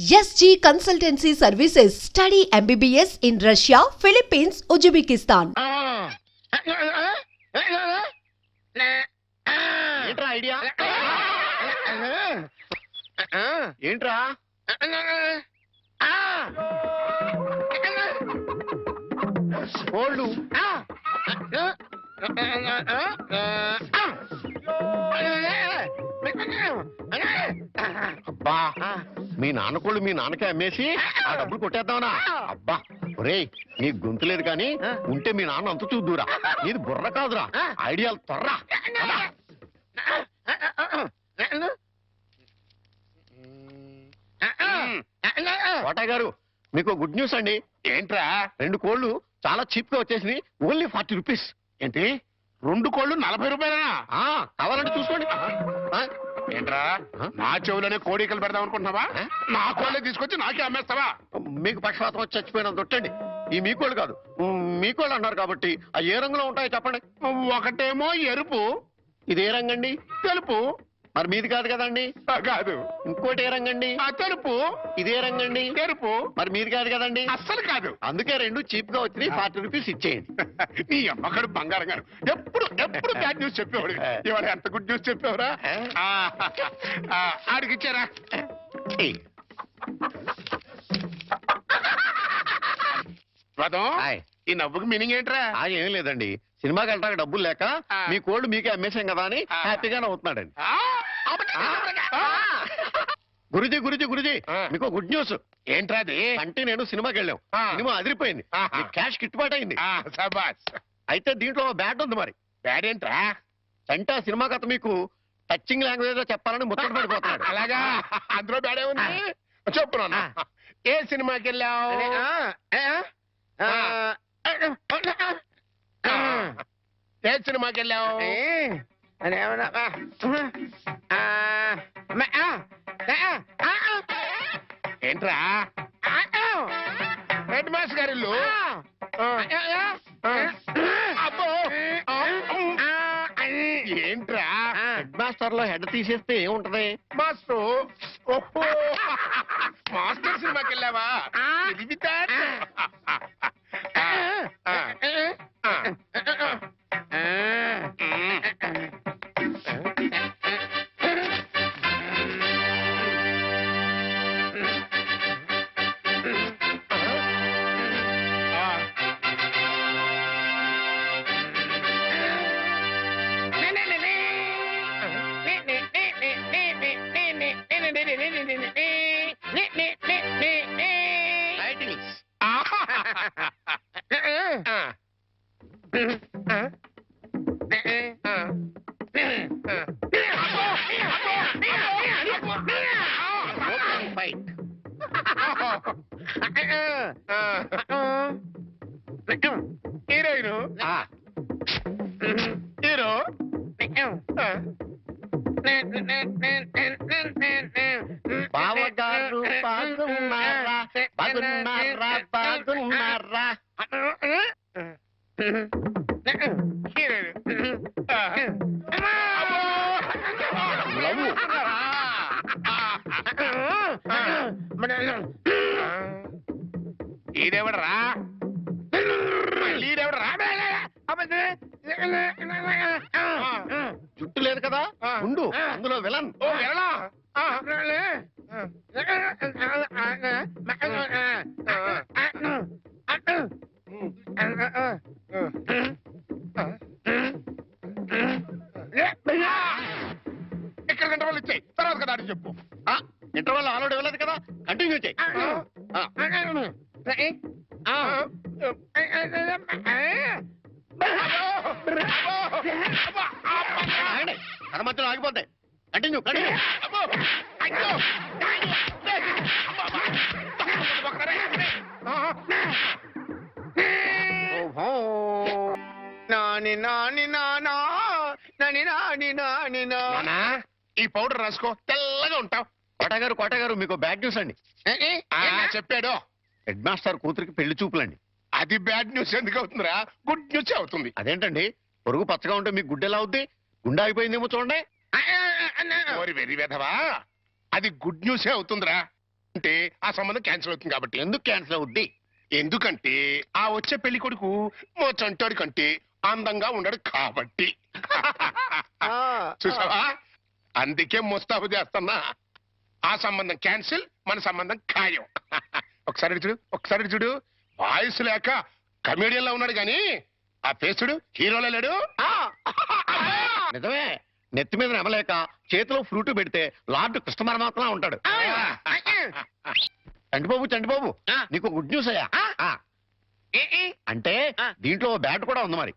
SG Consultancy Services. Study MBBS in Russia, Philippines, Uzbekistan. ఏంట్రా idea ఏంట్రా కోళ్ళు అబ్బా మీ నాన్న కోళ్ళు మీ నాన్నకే అమ్మేసి ఆ డబ్బులు కొట్టేద్దామనా అబ్బా ఒరేయ్ నీ గొంతు లేదు కానీ ఉంటే మీ నాన్న అంత చూద్దురా నీది బుర్ర కాదురా ఐడియాలు తొర్రా కోటయ్య గారు మీకు గుడ్ న్యూస్ అండి ఏంట్రా 2 కోళ్ళు చాలా చీప్ గా వచ్చేసి ఓన్లీ 40 రూపీస్ ఏంటి 2 కోళ్ళు 40 రూపాయలనా కావాలంటే చూసుకోండి ఏంట్రా నా చెవులోనే కోడికలు పెడదాం అనుకుంటున్నావా నా కోళ్ళే తీసుకొచ్చి నాకే అమ్మేస్తావా మీకు పక్షపాతం వచ్చి చచ్చిపోయినంత దొట్టండి ఈ మీ కోళ్ళు కాదు మీ కోళ్ళు అన్నారు కాబట్టి ఆ ఏ రంగులో ఉంటాయో చెప్పండి ఒకటేమో ఎరుపు ఇది ఏ రంగండి తెలుపు మరి మీది కాదు కదండి కాదు ఇంకోటి ఏ రంగండి తెలుపు ఇదే రంగండి తెలుపు మరి మీది కాదు కదండి అస్సలు కాదు అందుకే 2 చీప్ గా వచ్చి 40 రూపీస్ ఇచ్చేయండి నీ అమ్మగారు బంగారం గారు ఎప్పుడు ఎప్పుడు బ్యాడ్ న్యూస్ చెప్పేవాడు ఇవాళ ఎంత గుడ్ న్యూస్ చెప్పేవరా ఆడికి ఇచ్చారా ఈ నవ్వుకి మీనింగ్ ఏంట్రా ఏం లేదండి సినిమాకి వెళ్ళడానికి డబ్బులు లేక మీ కోళ్ళు మీకే అమ్మేశాం కదా అని హ్యాపీగానే అవుతున్నాడండి గురుజీ గురుజీ గురుజీ మీకు గుడ్ న్యూస్ ఏంట్రా అది అంటే నేను సినిమాకి వెళ్ళాం సినిమా అదిరిపోయింది క్యాష్ గిట్టుబాటు అయింది అయితే దీంట్లో బ్యాడ్ ఉంది మరి బ్యాడ్ ఏంట్రా అంటే ఆ సినిమా కథ మీకు టచింగ్ లాంగ్వేజ్ లో చెప్పాలని ముచ్చట పడిపోతున్నాడు అలాగా అందులో బ్యాడే ఉంది చెప్పున్నా ఏ సినిమాకి వెళ్ళావు ఏ సినిమాకి వెళ్ళావు ఏంట్రా హెడ్ మాస్టర్ గారి ఇల్లు ఏంట్రా హెడ్ మాస్టర్ లో హెడ్ తీసేస్తే ఏముంటది మాస్టర్ ఓహో మాస్టర్ సినిమాకి వెళ్ళావా హీరోయిన్ హీరో బావగారు బాగున్నారా బాగున్నారా బాగున్నారా ఈడెవడరా ఈడెవడరా జుట్టు లేదు కదా ఉండు అందులో విలన్ ఇక్కడ ఇంటర్వల్ ఇచ్చాయి తర్వాత కదా అని చెప్పు ఇంటర్వల్ ఆల్రెడీ ఇవ్వలేదు కదా కంటిన్యూ చేయి మధ్యలో ఆగిపోతాయి కంటిన్యూ కంటిన్యూ నాని నాని నానా నాని నాని నాని నానా ఈ పౌడర్ రాసుకో తెల్లగా ఉంటావు కోటగారు మీకు బ్యాడ్ న్యూస్ అండి చెప్పాడు హెడ్ మాస్టర్ కూతురికి పెళ్లి చూపులండి అది బ్యాడ్ న్యూస్ ఎందుకు అవుతుందిరా గుడ్ న్యూస్ అవుతుంది అదేంటండి పొరుగు పచ్చగా ఉంటే మీకు గుడ్డ ఎలా అవుద్ది గుండె అయిపోయిందేమో చూడండి వెరీ వెధవా అది గుడ్ న్యూసే అవుతుందిరా అంటే ఆ సంబంధం క్యాన్సిల్ అవుతుంది కాబట్టి. ఎందుకు క్యాన్సిల్ అవుద్ది? ఎందుకంటే ఆ వచ్చే పెళ్లి కొడుకు మా చంటాడి కంటే అందంగా ఉండడు కాబట్టి. చూసావా, అందుకే ముస్తాబు చేస్తున్నా. ఆ సంబంధం క్యాన్సిల్, మన సంబంధం ఖాయం. ఒకసారి ఇటు చూడు, ఒకసారి ఇటు చూడు. వాయిస్ లేక కమేడియన్ లా ఉన్నాడు గాని ఆ ఫేస్ చూడు, హీరోలో లేడు. నిజమే, నెత్తి మీద నెమలేక చేతిలో ఫ్రూట్ పెడితే లార్డ్ కృష్ణ పరమాత్మ ఉంటాడు. చంటిబాబు చంటిబాబు, నీకు గుడ్ న్యూస్ అయ్యా. అంటే దీంట్లో బ్యాట్ కూడా ఉంది మరి.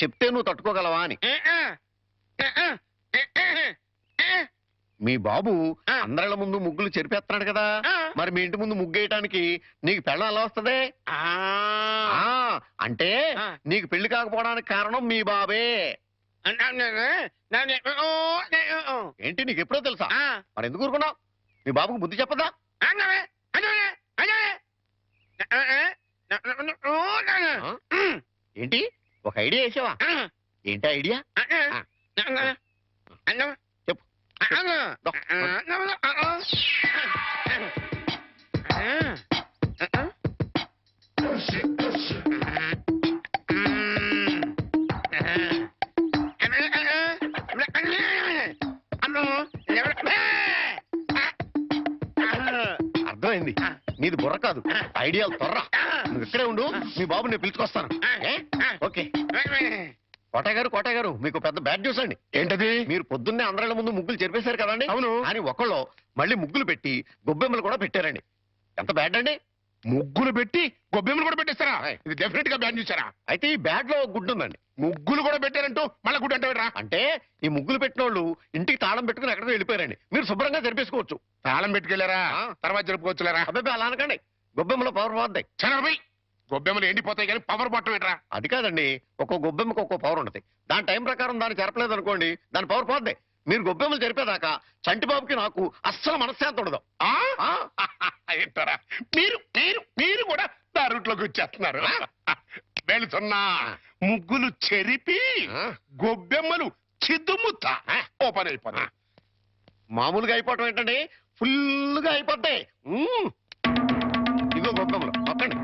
చెప్తే నువ్వు తట్టుకోగలవా అని. మీ బాబు అందరిళ్ళ ముందు ముగ్గులు చెరిపేస్తున్నాడు కదా, మరి మీ ఇంటి ముందు ముగ్గేయటానికి నీకు పెళ్ళం ఎలా వస్తుంది? అంటే నీకు పెళ్లి కాకపోవడానికి కారణం మీ బాబే. ఏంటి, నీకు ఎప్పుడో తెలుసా? మరి ఎందుకు ఊరుకున్నావు? మీ బాబుకు బుద్ధి చెప్పదా? ఏంటి, ఒక ఐడియా వేసావా? ఏంటి ఐడియా? చెప్పు. అర్థమైంది, నీది బుర్ర కాదు, ఐడియాలు త్వరరా. నువ్వు ఇక్కడే ఉండు, మీ బాబు నేను పిలుచుకొస్తాను. ఓకే. కోటయ్య గారు మీకు పెద్ద బ్యాడ్ న్యూస్ అండి. ఏంటది? మీరు పొద్దున్నే అందరిళ్ళ ముందు ముగ్గులు చెరిపేశారు కదండి. అవును. అని ఒకళ్ళు మళ్ళీ ముగ్గులు పెట్టి గొబ్బెమ్మలు కూడా పెట్టారండి. ఎంత బ్యాడ్ అండి? ముగ్గులు పెట్టి గొబ్బెమ్మలు కూడా పెట్టేస్తారా? ఇది డెఫినెట్ గా బ్యాన్ చూసారా? అయితే ఈ బ్యాడ్ లో గుడ్డు ఉందండి. ముగ్గులు కూడా పెట్టారంటూ మళ్ళీ గుడ్డు అంటే అంటే ఈ ముగ్గులు పెట్టిన వాళ్ళు ఇంటికి తాళం పెట్టుకుని ఎక్కడికో వెళ్ళిపోయారండి. మీరు శుభ్రంగా జరిపేసుకోవచ్చు. తాళం పెట్టుకెళ్ళారా? తర్వాత జరుపుకోవచ్చులేరా? అబ్బాయి అలా అనకండి, గొబ్బెమ్మలో పవర్ పోద్ది. చనభై గొబ్బెమ్మలు ఎండిపోతాయి కానీ పవర్ పట్టం ఏంట్రా? అది కాదండి, ఒక్కో గొబ్బెమ్మకు ఒక్కో పవర్ ఉంటుంది. దాని టైం ప్రకారం దాన్ని జరపలేదు అనుకోండి, దాని పవర్ పోద్ది. మీరు గొబ్బెమ్మలు జరిపేదాకా చంటిబాబుకి నాకు అస్సలు మనశ్శాంతి ఉండదు. ఏంటారా మీరు మీరు మీరు కూడా నా రూట్లోకి వచ్చేస్తున్నారు. వెళుతున్నా ముగ్గులు చెరిపి గొబ్బెమ్మలు చిద్దుముత్త ఓ పని అయిపోతా. మామూలుగా అయిపోవటం ఏంటండి, ఫుల్గా అయిపోతాయి. ఇదిగో గొబ్బెమ్మలు నొక్కండి,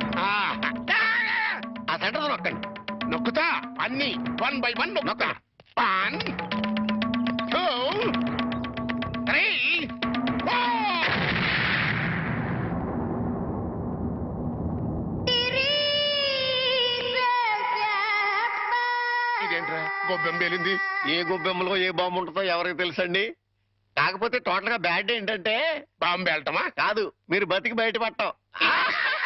ఆ సెంటర్ నొక్కండి. నొక్కుతా అన్ని 1 by 1 నొక్కుతా. 1 2 3 4. ఇదేంట్రా గొబ్బెమ్మ పేలింది? ఏ గొబ్బెమ్మలో ఏ బాంబు ఉంటుందో ఎవరికి తెలుసండి. కాకపోతే టోటల్ గా బ్యాడ్ ఏంటంటే బాంబు పేలటమా కాదు, మీరు బతికి బయటపడటం.